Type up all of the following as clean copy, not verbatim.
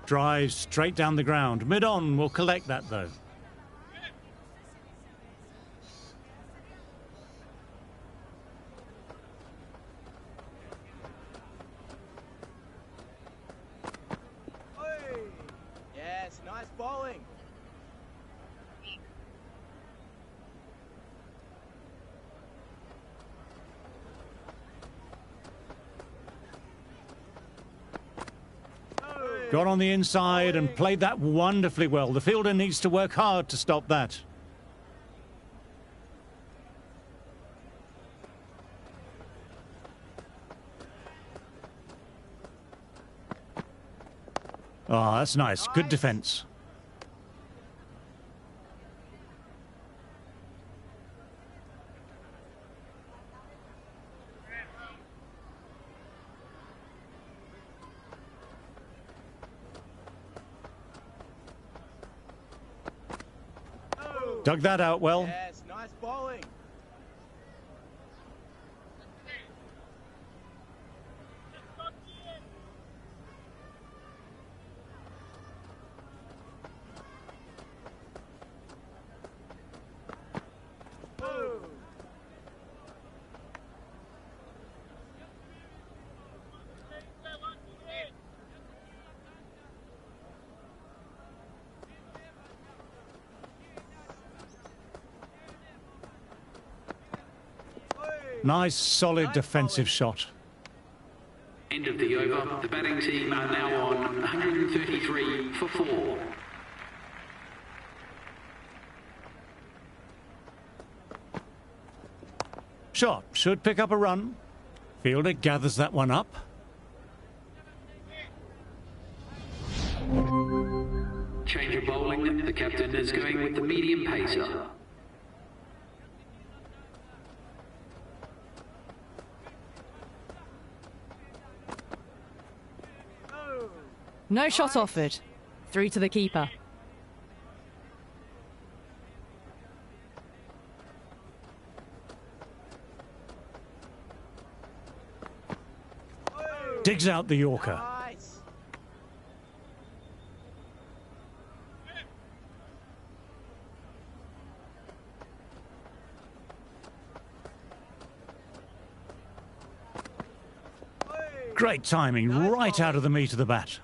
Drives straight down the ground. Mid-on will collect that, though. Yes, nice bowling. Got on the inside and played that wonderfully well. The fielder needs to work hard to stop that. Oh, that's nice. Good defence. Dug that out well. Yes, nice bowling. Nice, solid defensive shot. End of the over. The batting team are now on 133 for 4. Shot should pick up a run. Fielder gathers that one up. Change of bowling. The captain is going with the medium pacer. No shot offered. Through to the keeper. Digs out the Yorker. Nice. Great timing, right out of the meat of the bat.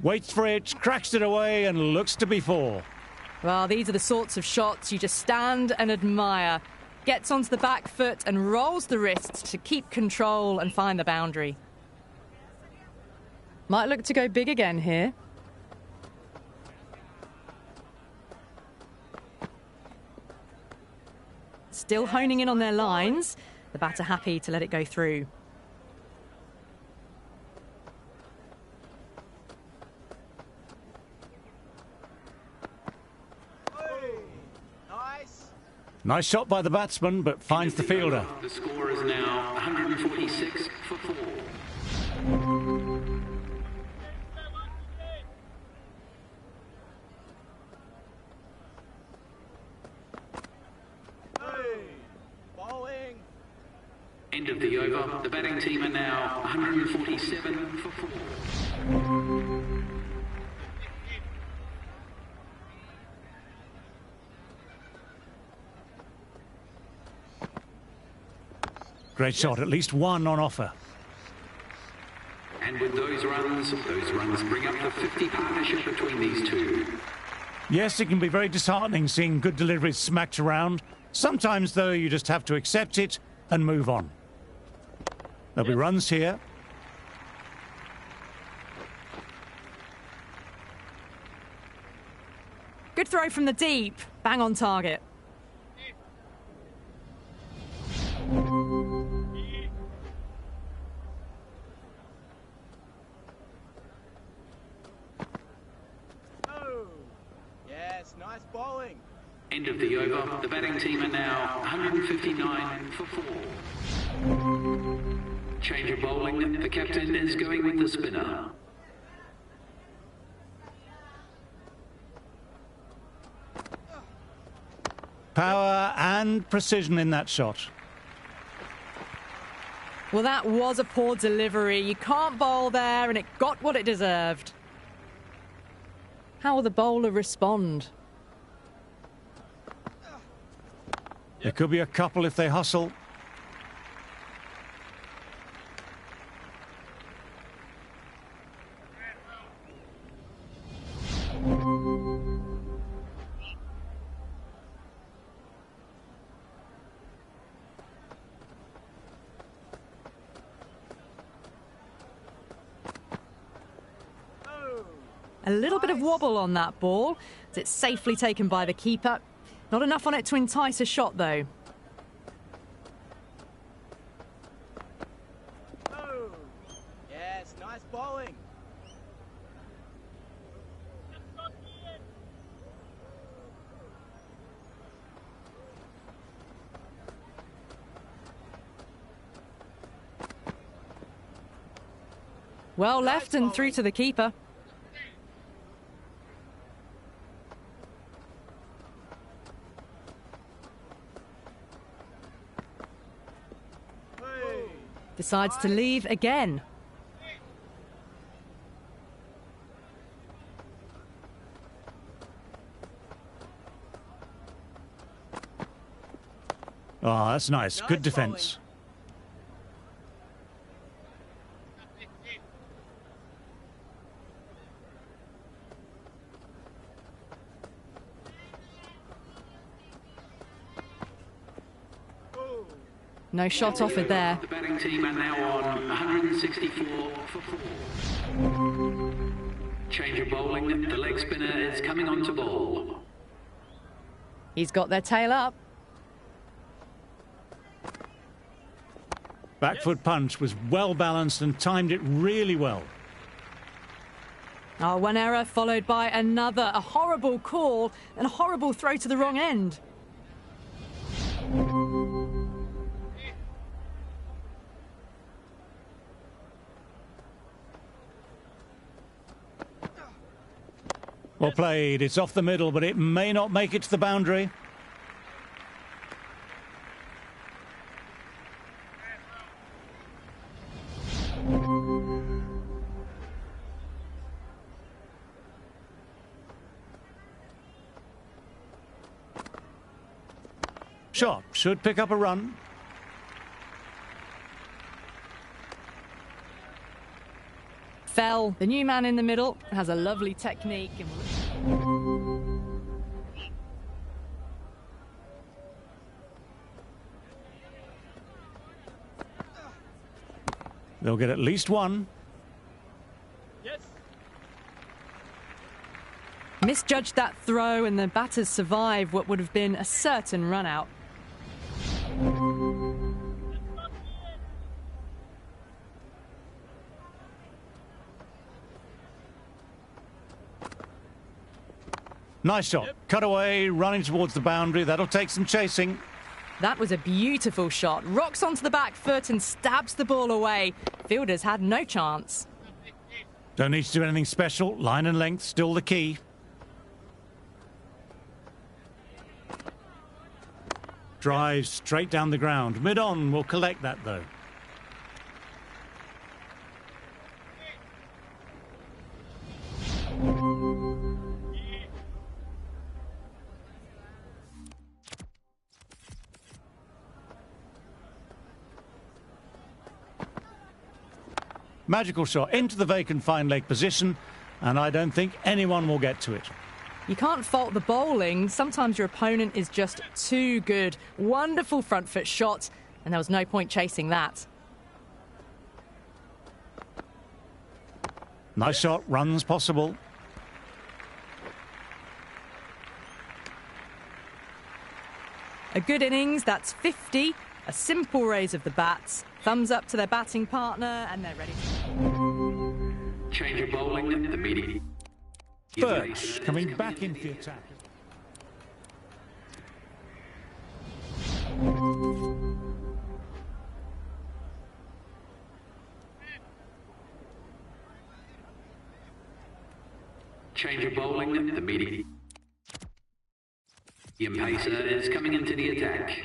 Waits for it, cracks it away and looks to be 4. Well, these are the sorts of shots you just stand and admire. Gets onto the back foot and rolls the wrists to keep control and find the boundary. Might look to go big again here. Still honing in on their lines. The batter happy to let it go through. Nice shot by the batsman, but finds the fielder. The score is now 146 for 4. Bowling. End of the over. The batting team are now 147 for 4. Great shot, at least one on offer. And with those runs bring up the 50 partnership between these two. Yes, it can be very disheartening seeing good deliveries smacked around. Sometimes, though, you just have to accept it and move on. There'll be runs here. Good throw from the deep. Bang on target. Yes, nice bowling. End of the over. The batting team are now 159 for 4. Change of bowling. The captain is going with the spinner. Power and precision in that shot. Well, that was a poor delivery. You can't bowl there, and it got what it deserved. How will the bowler respond? There could be a couple if they hustle. A little bit of wobble on that ball, as it's safely taken by the keeper. Not enough on it to entice a shot, though. Oh. Yes, nice bowling. Well left and through to the keeper. Decides to leave again. Oh, that's nice. Good defence. No shot offered there. The batting team are now on 164 for 4. Change of bowling. The leg spinner is coming on to bowl. He's got their tail up. Back foot punch was well balanced and timed it really well. Oh, one error followed by another. A horrible call and a horrible throw to the wrong end. Well played. It's off the middle, but it may not make it to the boundary. Shot should pick up a run. Fell. The new man in the middle has a lovely technique. They'll get at least one. Yes. Misjudged that throw, and the batters survive what would have been a certain run out. Nice shot. Cut away, running towards the boundary. That'll take some chasing. That was a beautiful shot. Rocks onto the back foot and stabs the ball away. Fielders had no chance. Don't need to do anything special. Line and length still the key. Drives straight down the ground. Mid-on will collect that, though. Magical shot into the vacant fine leg position, and I don't think anyone will get to it. You can't fault the bowling. Sometimes your opponent is just too good. Wonderful front foot shot, and there was no point chasing that. Nice shot, runs possible. A good innings, that's 50. A simple raise of the bats. Thumbs up to their batting partner, and they're ready to... Change of bowling. The medium. Birch coming back into the attack. Change of bowling. The medium. Medium pacer is coming into the attack.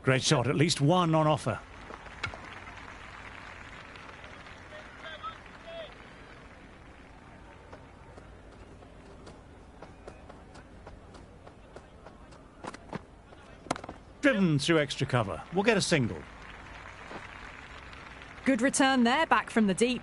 Great shot, at least one on offer. Driven through extra cover. We'll get a single. Good return there, back from the deep.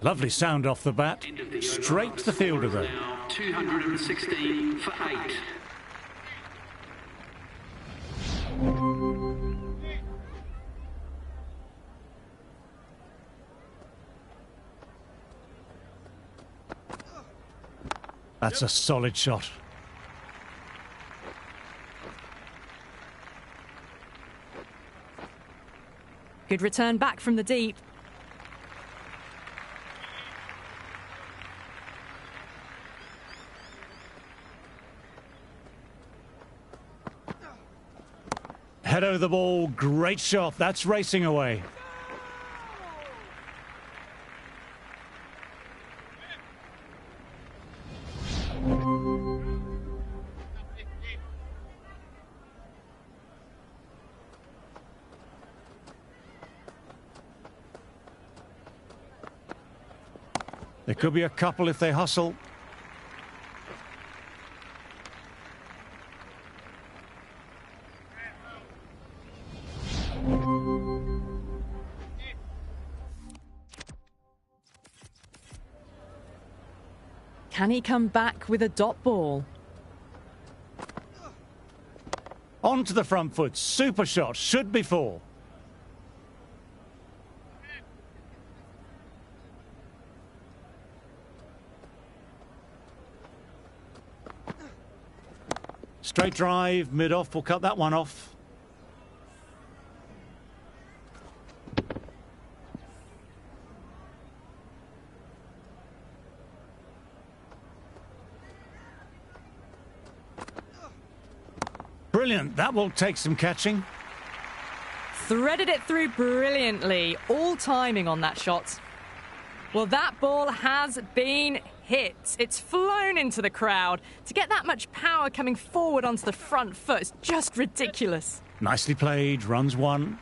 Lovely sound off the bat. Straight to the fielder though. Now 216 for 8. That's a solid shot. Good return back from the deep. Head over the ball, great shot. That's racing away. There could be a couple if they hustle. Can he come back with a dot ball? On to the front foot, super shot, should be 4. Straight drive, mid-off, we'll cut that one off. Brilliant, that will take some catching. Threaded it through brilliantly. All timing on that shot. Well, that ball has been hit. It's flown into the crowd. To get that much power coming forward onto the front foot is just ridiculous. Nicely played, runs 1.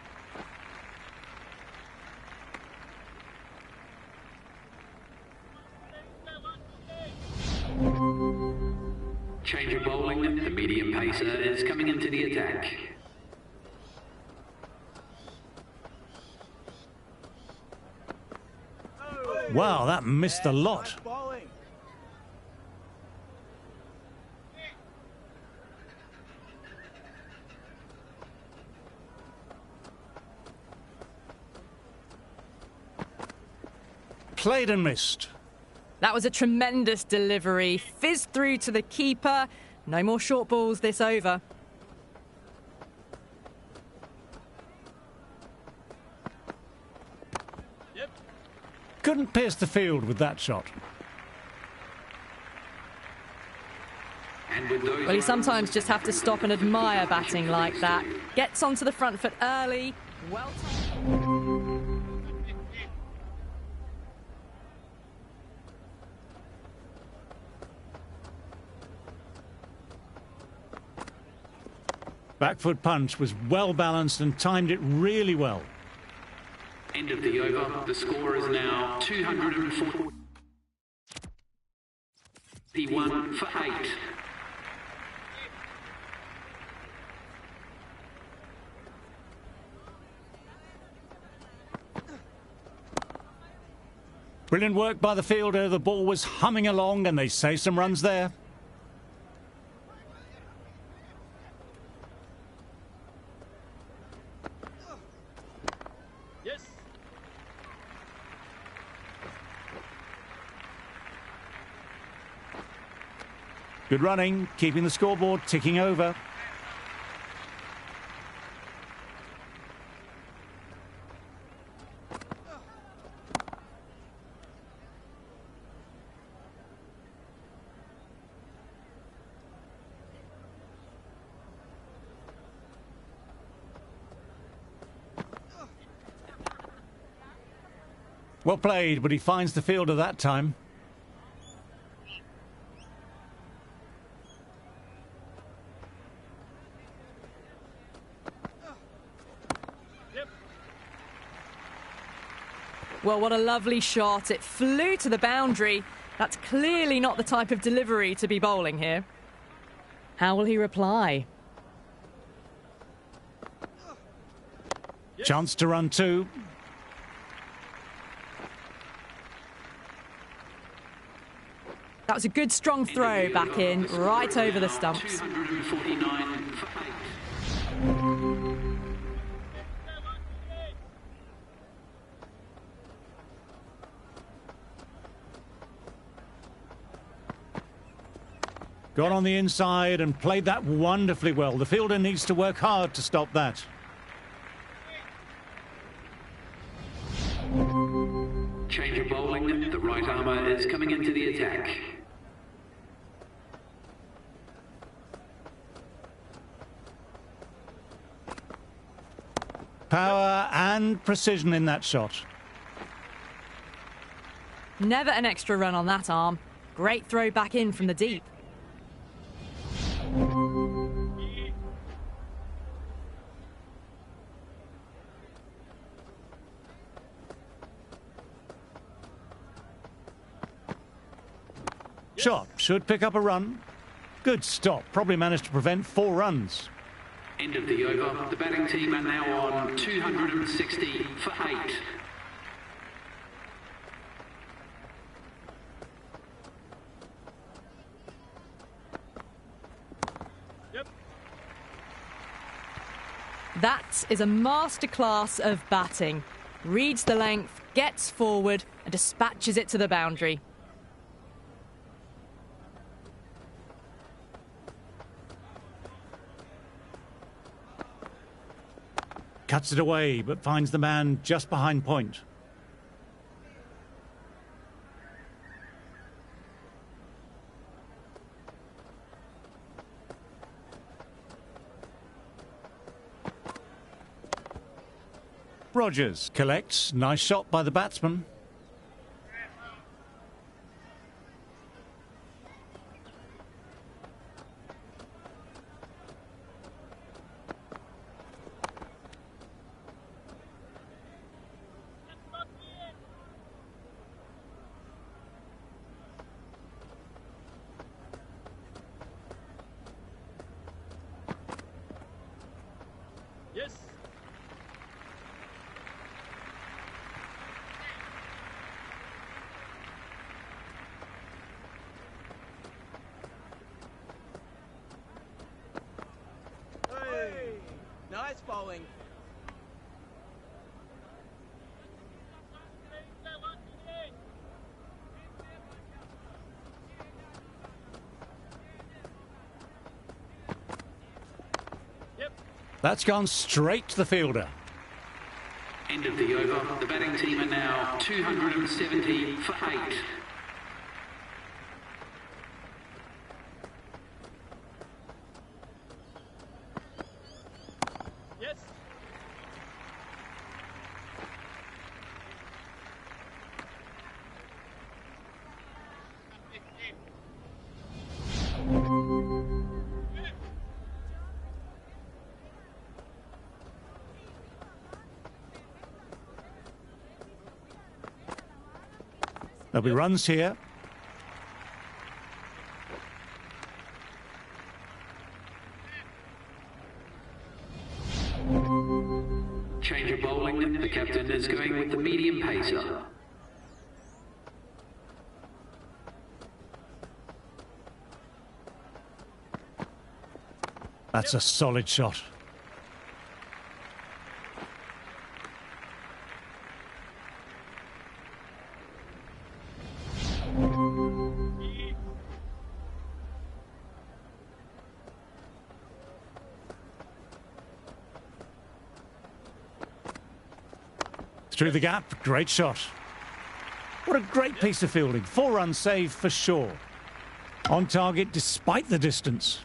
Change of bowling, the medium pacer is coming into the attack. Wow, that missed a lot. Nice bowling. Played and missed. That was a tremendous delivery. Fizzed through to the keeper. No more short balls this over. Couldn't pierce the field with that shot. And with those Well, you sometimes just have to stop and admire batting like that. Gets onto the front foot early. Well timed. Back foot punch was well balanced and timed it really well. end of the over, the score is now 241 for 8. Brilliant work by the fielder. The ball was humming along and they save some runs there. Yes. Good running, keeping the scoreboard ticking over. Well played, but he finds the fielder that time. Well, what a lovely shot. It flew to the boundary. That's clearly not the type of delivery to be bowling here. How will he reply? Chance to run two. That was a good strong throw back in, right over the stumps. 249 for 8. Got on the inside and played that wonderfully well. The fielder needs to work hard to stop that. Change of bowling. The right armour is coming into the attack. Power and precision in that shot. Never an extra run on that arm. Great throw back in from the deep. Shot should pick up a run. Good stop. Probably managed to prevent 4 runs. End of the over. The batting team are now on 260 for 8. That is a masterclass of batting. Reads the length, gets forward and dispatches it to the boundary. Cuts it away, but finds the man just behind point. Rogers collects. Nice shot by the batsman. Yes. Hey, nice bowling. That's gone straight to the fielder. End of the over. The batting team are now 270 for 8. Yes. There'll be runs here. Change of bowling. The captain is going with the medium pacer. That's a solid shot. Through the gap, great shot. What a great piece of fielding. 4 runs saved for sure. On target despite the distance.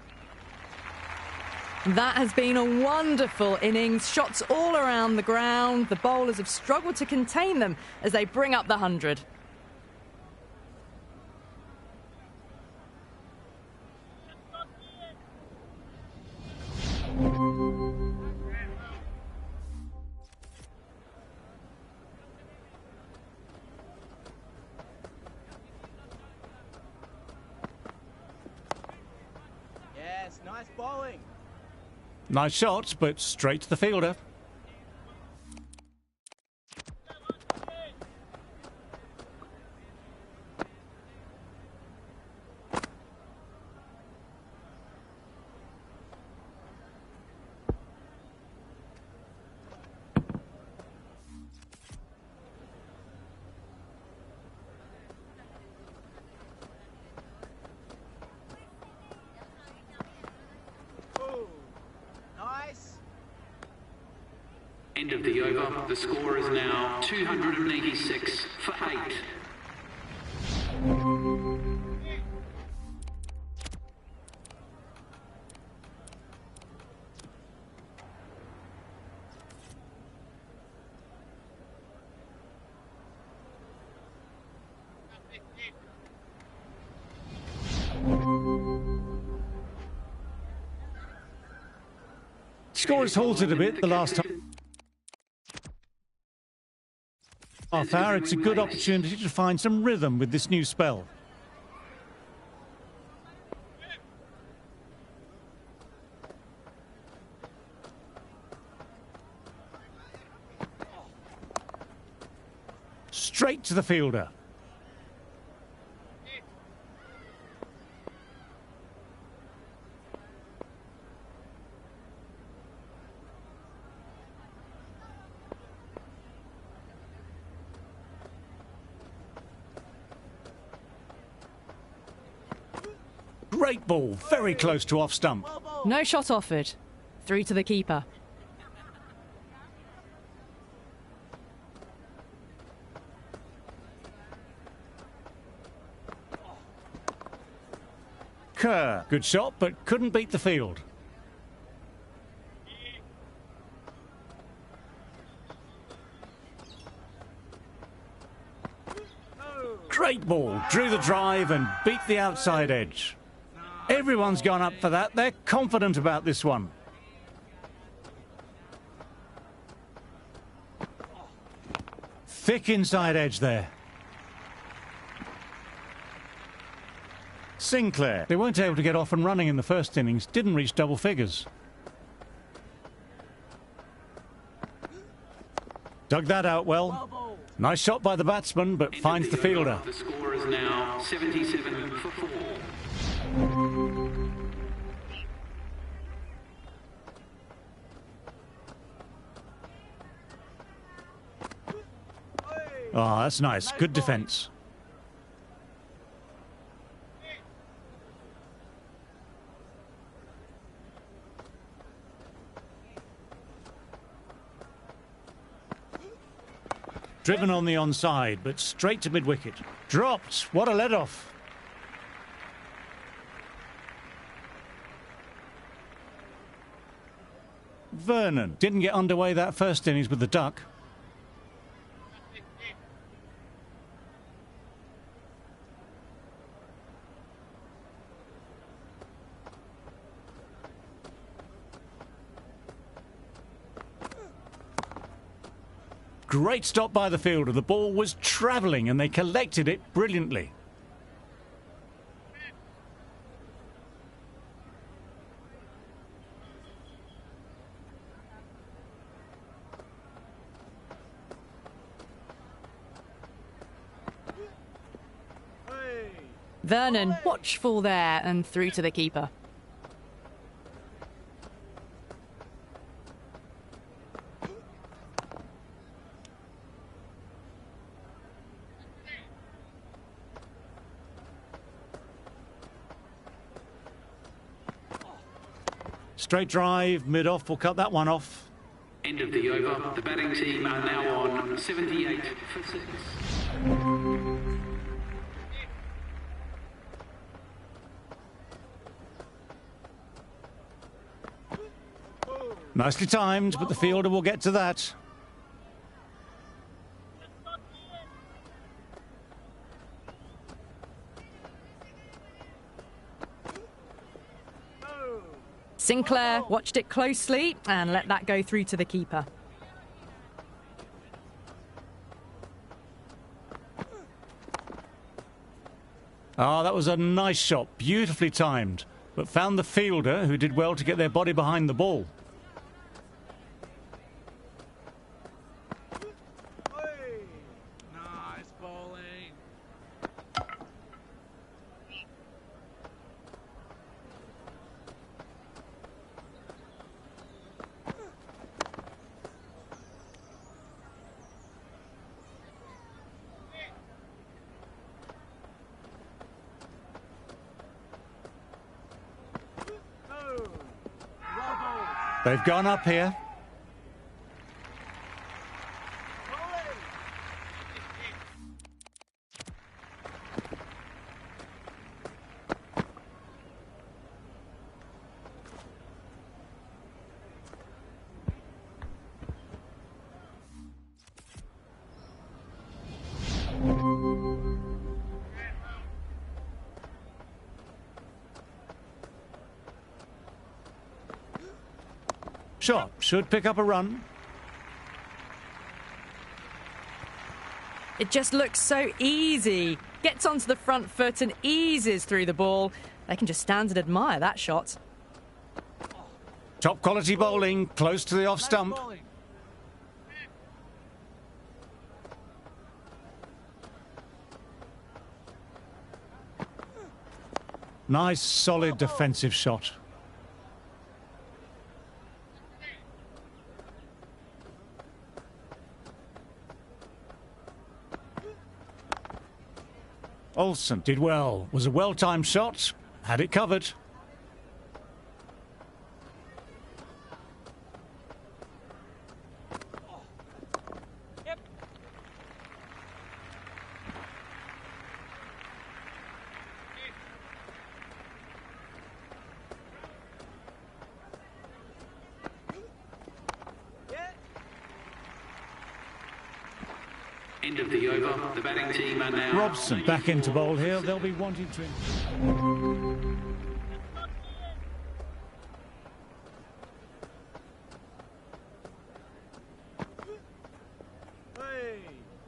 That has been a wonderful innings. Shots all around the ground. The bowlers have struggled to contain them as they bring up the 100. Yes, nice bowling. Nice shots, but straight to the fielder. Ooh, nice. End of the over. The score is now 286 for 8. Score has halted a bit the last half hour. It's a good opportunity to find some rhythm with this new spell. Straight to the fielder. Great ball, very close to off stump. No shot offered. Through to the keeper. Kerr, good shot, but couldn't beat the field. Great ball, drew the drive and beat the outside edge. Everyone's gone up for that. They're confident about this one. Thick inside edge there. Sinclair. They weren't able to get off and running in the first innings. Didn't reach double figures. Dug that out well. Nice shot by the batsman, but finds the fielder. The score is now 77 for 4. Oh, that's nice. Good defence. Driven on the onside, but straight to mid-wicket. Dropped. What a let-off. Vernon didn't get underway that first innings with the duck. Great stop by the fielder. The ball was travelling and they collected it brilliantly. Vernon, watchful there and through to the keeper. Straight drive, mid-off, will cut that one off. End of the over. The batting team are now on 78 for 6. Nicely timed, but the fielder will get to that. Sinclair watched it closely and let that go through to the keeper. Ah, that was a nice shot, beautifully timed, but found the fielder, who did well to get their body behind the ball. Nice bowling. They've gone up here. Shot should pick up a run. It just looks so easy. Gets onto the front foot and eases through the ball. They can just stand and admire that shot. Top quality bowling, close to the off stump. Nice, solid defensive shot. Olsen did well. Was a well-timed shot. Had it covered. End of the over. The batting team are now... Robson back into bowl here. They'll be wanting to...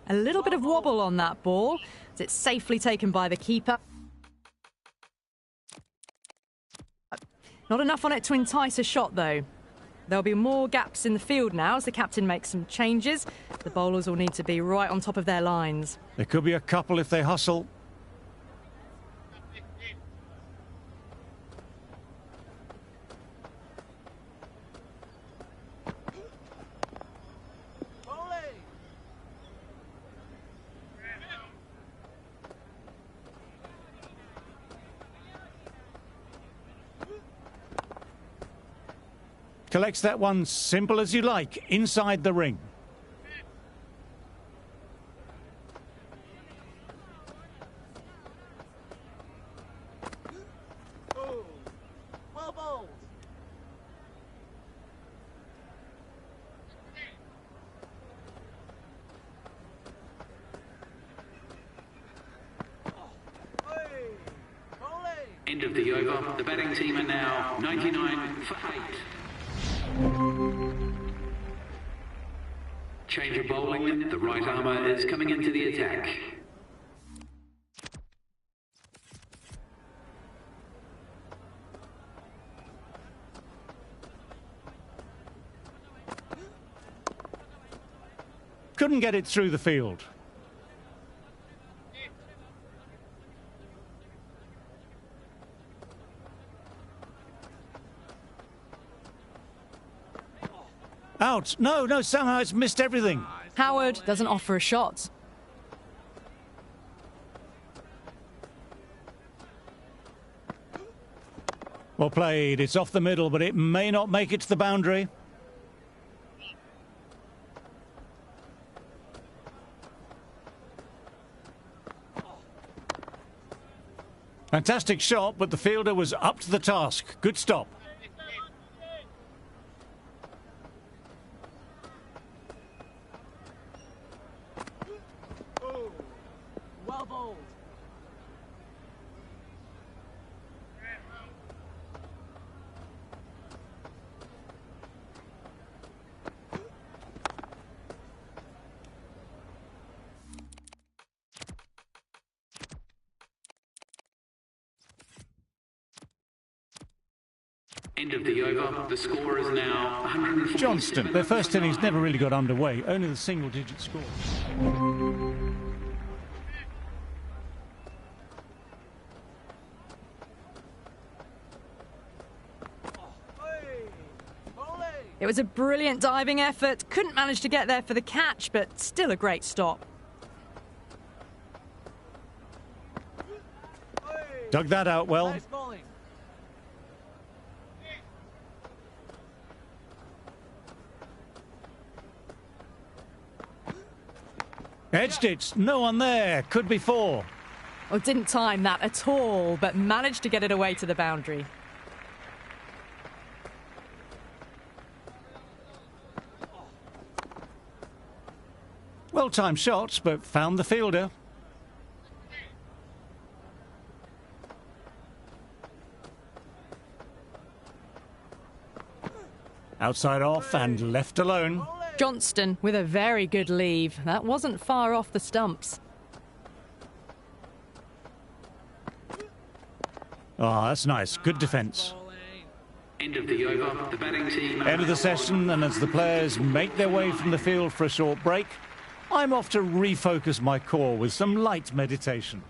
A little bit of wobble on that ball, as it's safely taken by the keeper. Not enough on it to entice a shot, though. There'll be more gaps in the field now as the captain makes some changes. The bowlers will need to be right on top of their lines. There could be a couple if they hustle. Collects that one simple as you like, inside the ring. Oh, well bowled. End of the over. The batting team are now 99 for 8. Change of bowling. The right armour is coming into the attack. Couldn't get it through the field. Out. No, somehow it's missed everything. Howard doesn't offer a shot. Well played. It's off the middle, but it may not make it to the boundary. Fantastic shot, but the fielder was up to the task. Good stop. End of the over. The score is now 147. Johnston, their first innings never really got underway, only the single-digit score. It was a brilliant diving effort. Couldn't manage to get there for the catch, but still a great stop. Dug that out well. Nice bowling. Edged it. No one there. Could be four. Well, didn't time that at all, but managed to get it away to the boundary. Well-timed shots, but found the fielder. Outside off and left alone. Johnston with a very good leave. That wasn't far off the stumps. Ah, that's nice. Good defence. End of the over. The batting team. End of the session, and as the players make their way from the field for a short break, I'm off to refocus my core with some light meditation.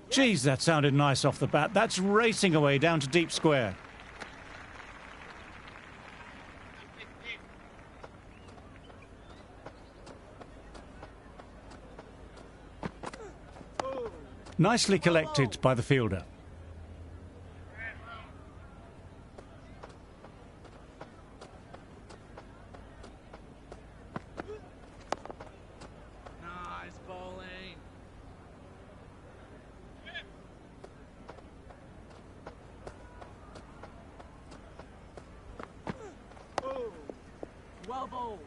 Geez, that sounded nice off the bat. That's racing away down to deep square. Nicely collected by the fielder. Nice bowling. Oh, well bowled.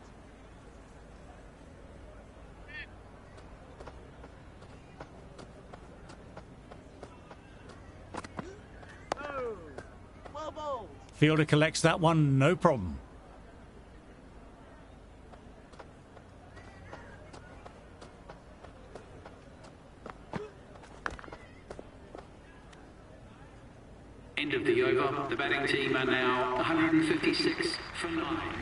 Oh, well bowled. Fielder collects that one, no problem. End of the over. The batting team are now 156 for 9.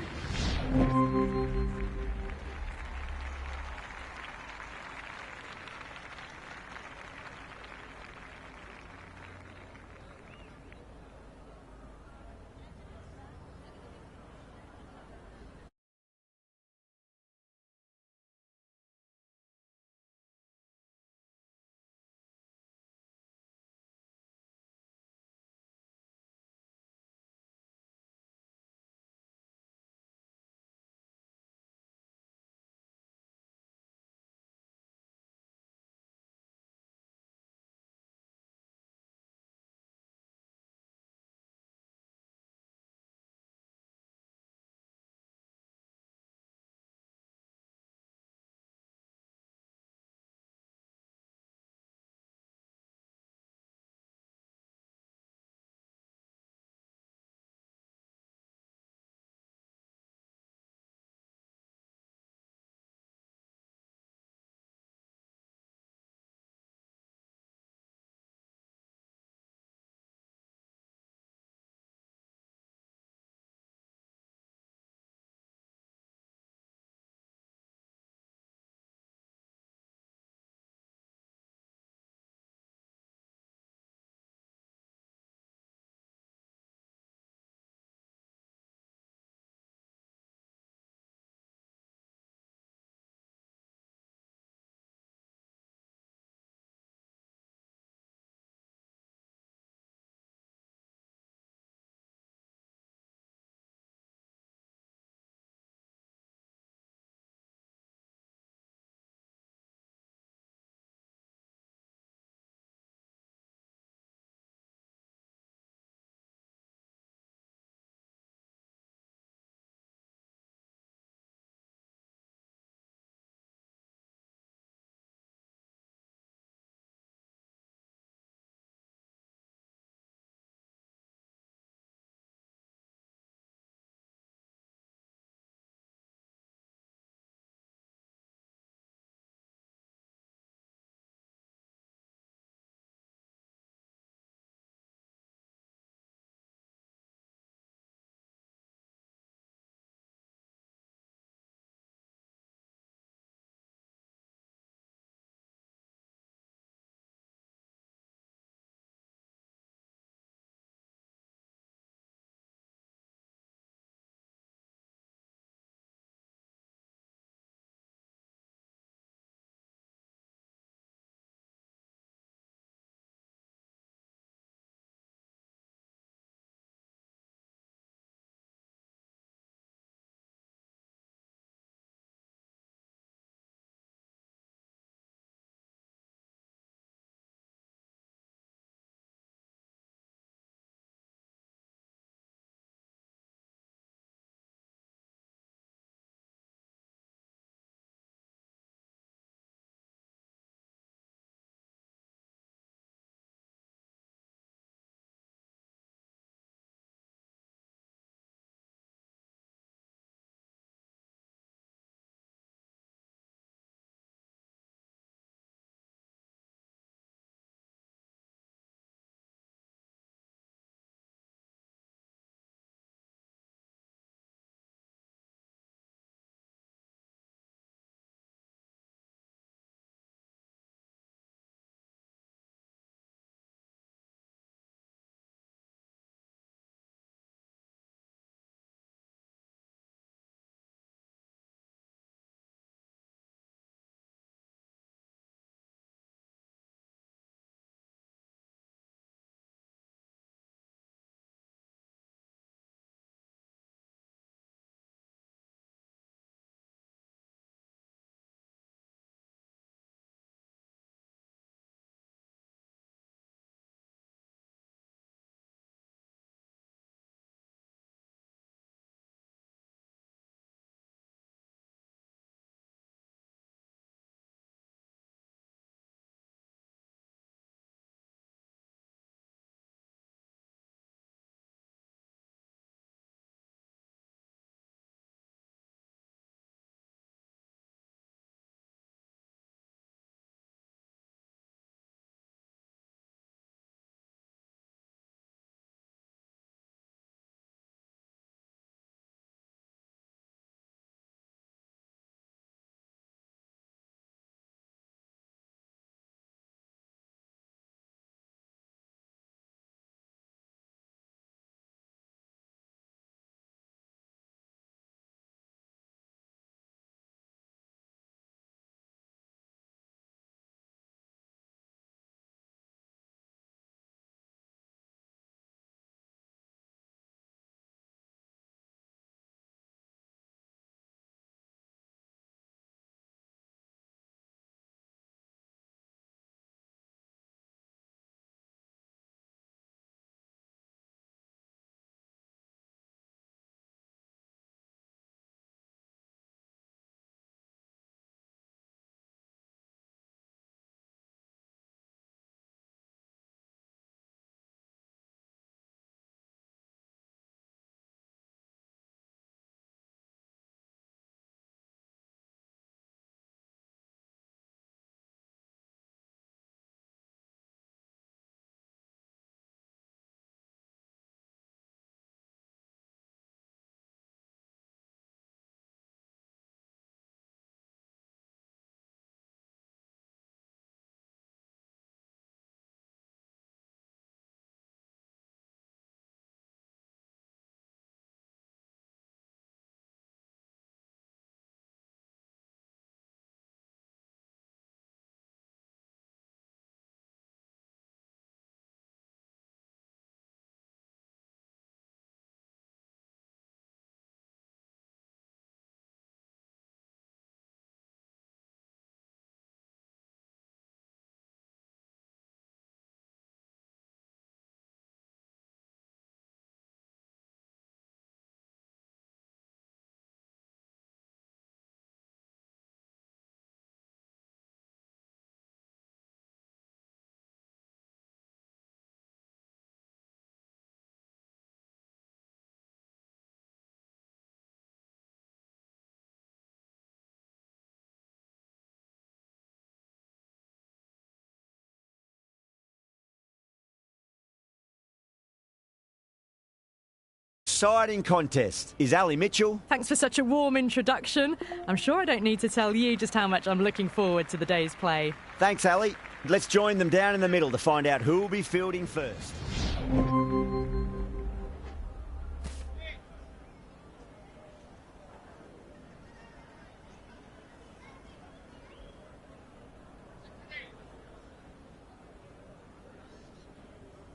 exciting contest. Is Ali Mitchell? Thanks for such a warm introduction. I'm sure I don't need to tell you just how much I'm looking forward to the day's play. Thanks, Ali. Let's join them down in the middle to find out who will be fielding first.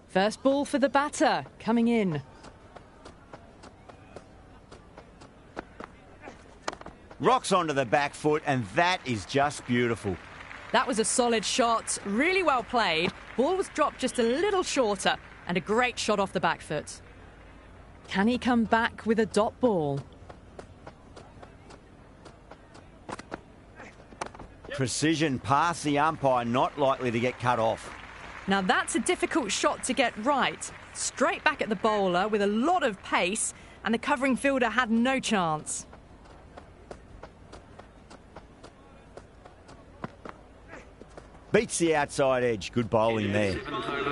First ball for the batter, coming in. Rocks onto the back foot, and that is just beautiful. That was a solid shot, really well played. Ball was dropped just a little shorter, and a great shot off the back foot. Can he come back with a dot ball? Precision past the umpire, not likely to get cut off. Now that's a difficult shot to get right. Straight back at the bowler with a lot of pace, and the covering fielder had no chance. Beats the outside edge. Good bowling there.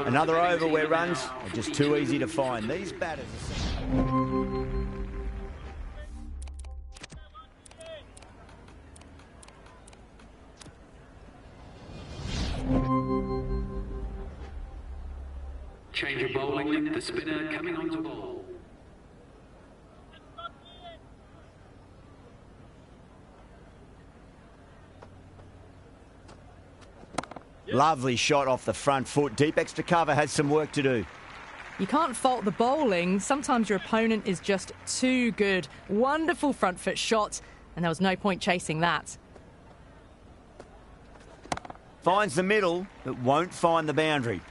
Another over where runs are just too easy to find. These batters are... Change of bowling, the spinner coming on to bowl. Lovely shot off the front foot. Deep extra cover has some work to do. You can't fault the bowling. Sometimes your opponent is just too good. Wonderful front foot shot, and there was no point chasing that. Finds the middle, but won't find the boundary.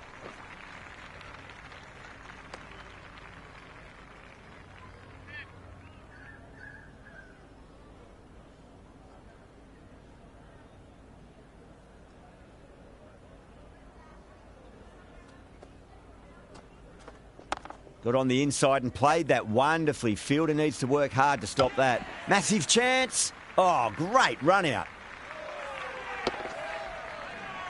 Got on the inside and played that wonderfully. Fielder needs to work hard to stop that. Massive chance. Oh, great run out.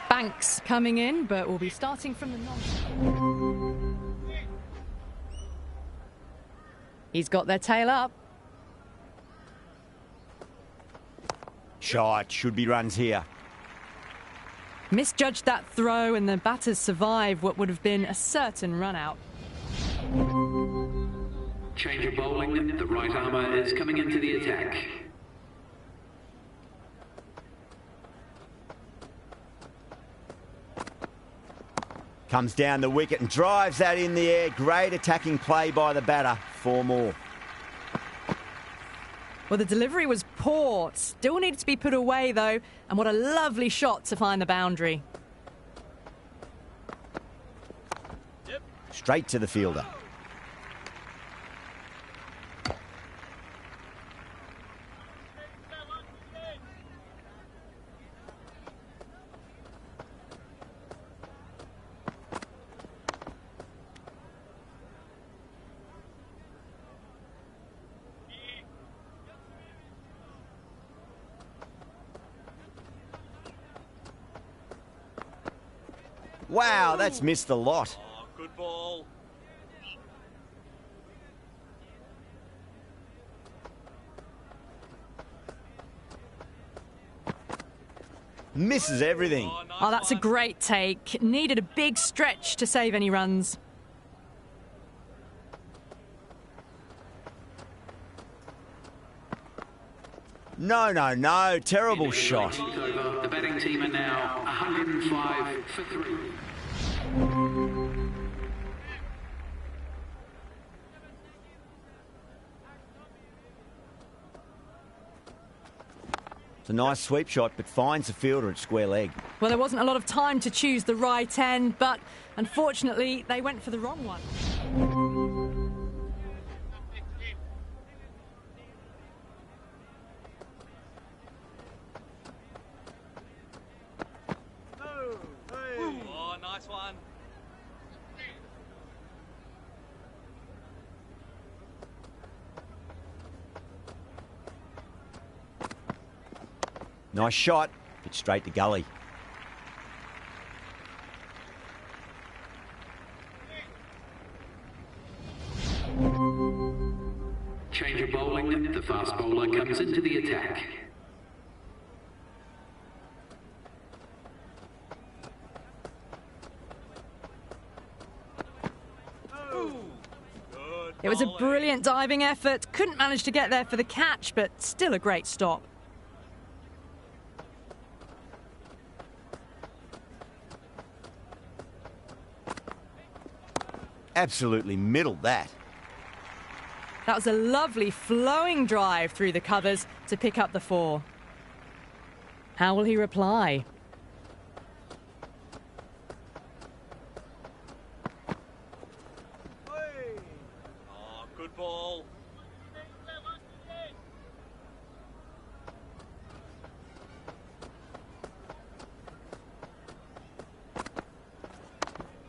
Banks coming in, but we'll be starting from the non. He's got their tail up. Shot. Should be runs here. Misjudged that throw, and the batters survive what would have been a certain run out. Change of bowling, the right armour is coming into the attack. Comes down the wicket and drives that in the air. Great attacking play by the batter. 4 more. Well, the delivery was poor. Still needed to be put away, though. And what a lovely shot to find the boundary. Straight to the fielder. Wow, that's missed the lot. Oh, good ball. Misses everything. Oh, nice Oh, that's a one. great take. Needed a big stretch to save any runs. No, no, no. Terrible shot. The batting team are now 105 for 3. It's a nice sweep shot, but finds the fielder at square leg. Well, there wasn't a lot of time to choose the right end, but unfortunately, they went for the wrong one. Oh, nice one. Nice shot, but straight to gully. It was a brilliant diving effort. Couldn't manage to get there for the catch, but still a great stop. Absolutely middled that. That was a lovely flowing drive through the covers to pick up the 4. How will he reply? Oh, good ball.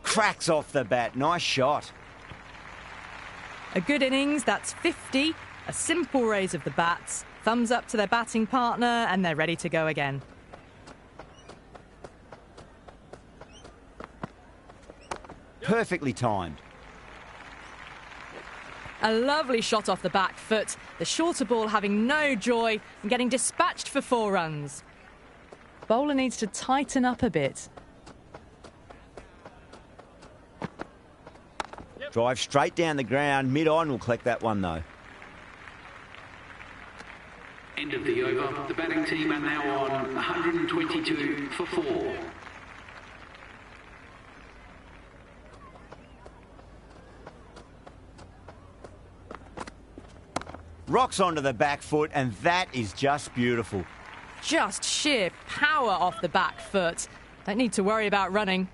Cracks off the bat. Nice shot. A good innings, that's 50. A simple raise of the bats. Thumbs up to their batting partner, and they're ready to go again. Perfectly timed. A lovely shot off the back foot. The shorter ball having no joy and getting dispatched for 4 runs. Bowler needs to tighten up a bit. Drive straight down the ground. Mid-on will collect that one, though. End of the over. The batting team are now on 122 for 4. Rocks onto the back foot, and that is just beautiful. Just sheer power off the back foot. Don't need to worry about running.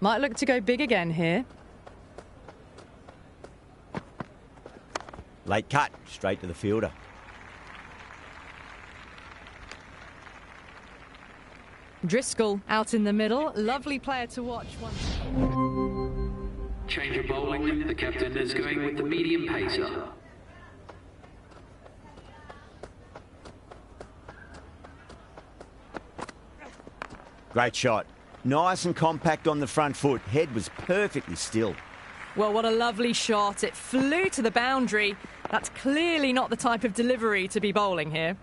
Might look to go big again here. Late cut, straight to the fielder. Driscoll out in the middle. Lovely player to watch. Change of bowling. The captain is going with the medium pacer. Great shot. Nice and compact on the front foot. Head was perfectly still. Well, what a lovely shot. It flew to the boundary. That's clearly not the type of delivery to be bowling here.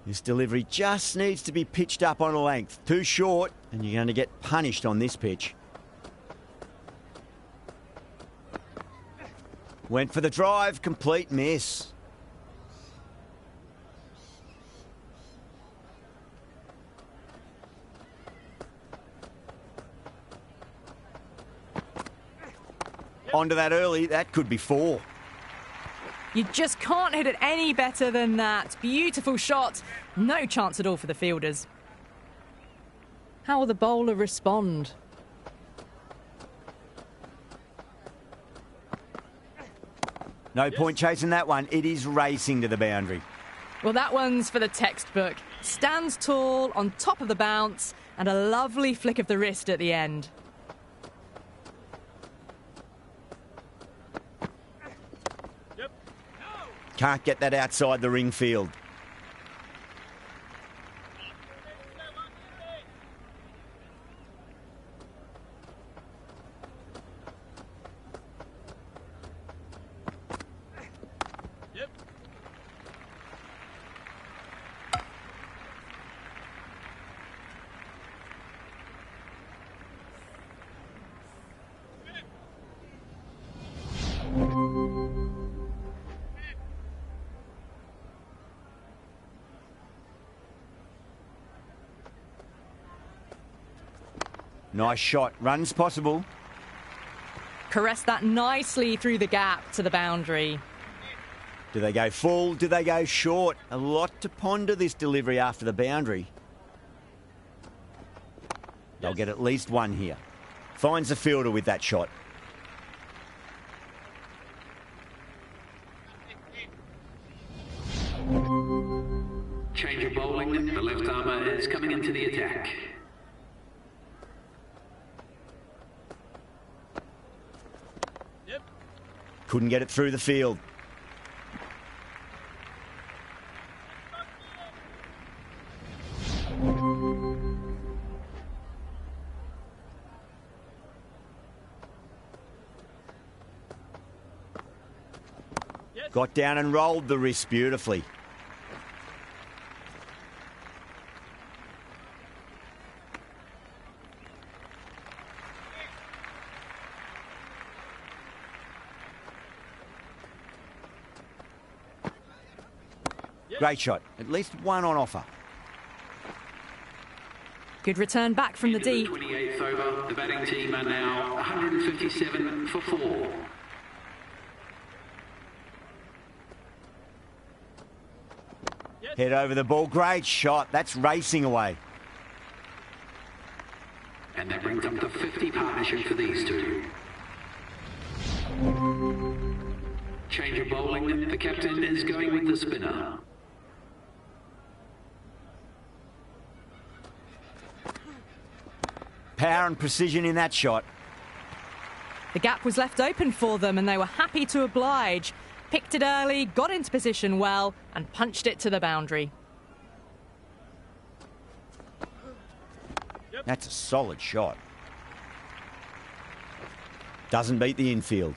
This delivery just needs to be pitched up on a length. Too short, and you're going to get punished on this pitch. Went for the drive, complete miss. Onto that early, that could be 4. You just can't hit it any better than that. Beautiful shot. No chance at all for the fielders. How will the bowler respond? No point chasing that one. It is racing to the boundary. Well, that one's for the textbook. Stands tall, on top of the bounce, and a lovely flick of the wrist at the end. Can't get that outside the ring field. Nice shot. Runs possible. Caressed that nicely through the gap to the boundary. Do they go full? Do they go short? A lot to ponder this delivery after the boundary. They'll get at least one here. Finds the fielder with that shot. Change of bowling. The left armour is coming into the attack. Couldn't get it through the field. Got down and rolled the wrist beautifully. Great shot. At least one on offer. Good return back from the Into deep. 28th over, the batting team are now 157 for 4. Head over the ball. Great shot. That's racing away. And that brings up the 50 partnership for these two. Change of bowling. The captain is going with the spinner. Power and precision in that shot. The gap was left open for them and they were happy to oblige. Picked it early, got into position well and punched it to the boundary. That's a solid shot. Doesn't beat the infield.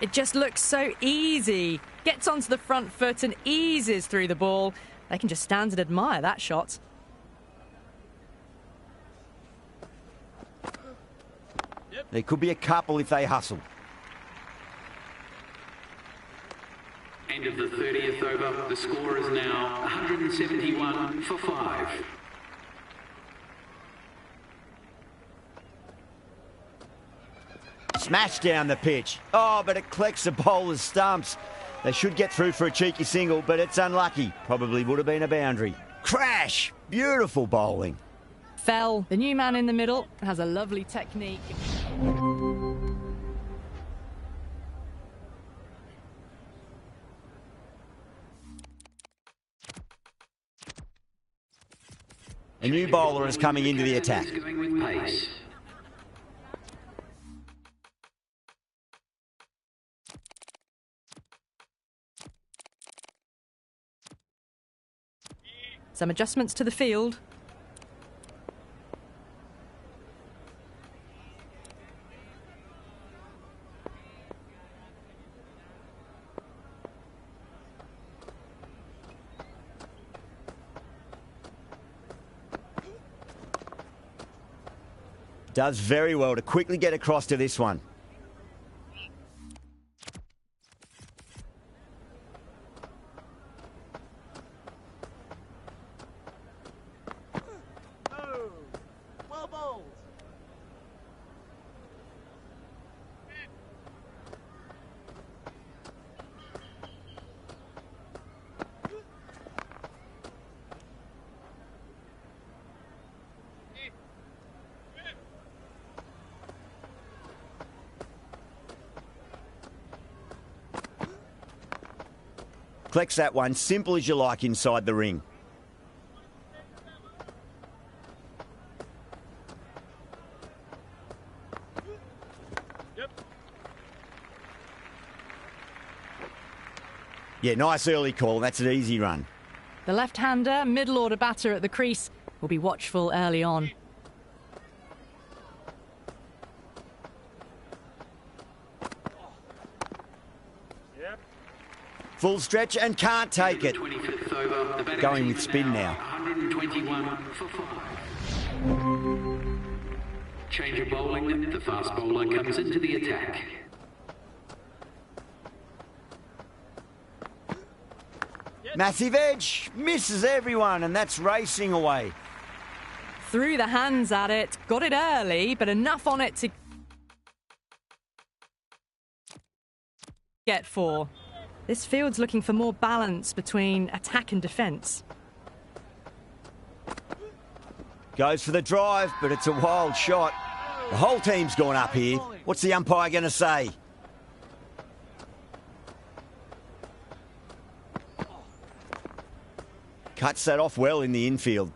It just looks so easy. Gets onto the front foot and eases through the ball. They can just stand and admire that shot. There could be a couple if they hustle. End of the 30th over. The score is now 171 for 5. Smash down the pitch. Oh, but it collects the bowler's stumps. They should get through for a cheeky single, but it's unlucky. Probably would have been a boundary. Crash! Beautiful bowling. Fell. The new man in the middle has a lovely technique. A new bowler is coming into the attack. Going with pace. Some adjustments to the field. Does very well to quickly get across to this one. Well bowled. Collects that one, simple as you like inside the ring. Yeah, nice early call. That's an easy run. The left-hander, middle-order batter at the crease, will be watchful early on. Full stretch and can't take it. 25th over. The batting Going team with spin are now. 121 for 5. Change of bowling. The fast bowler comes into the attack. Massive edge. Misses everyone, and that's racing away. Threw the hands at it, got it early, but enough on it to get 4. This field's looking for more balance between attack and defence. Goes for the drive, but it's a wild shot. The whole team's gone up here. What's the umpire going to say? Cuts that off well in the infield.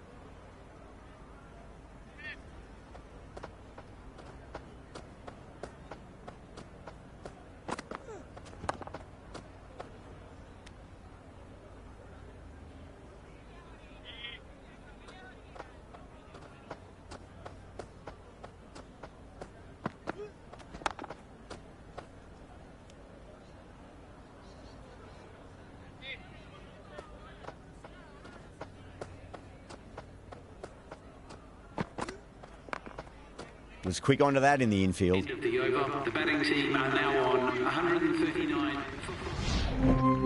Was quick onto that in the infield. End of the over. The batting team are now on 139 for 4.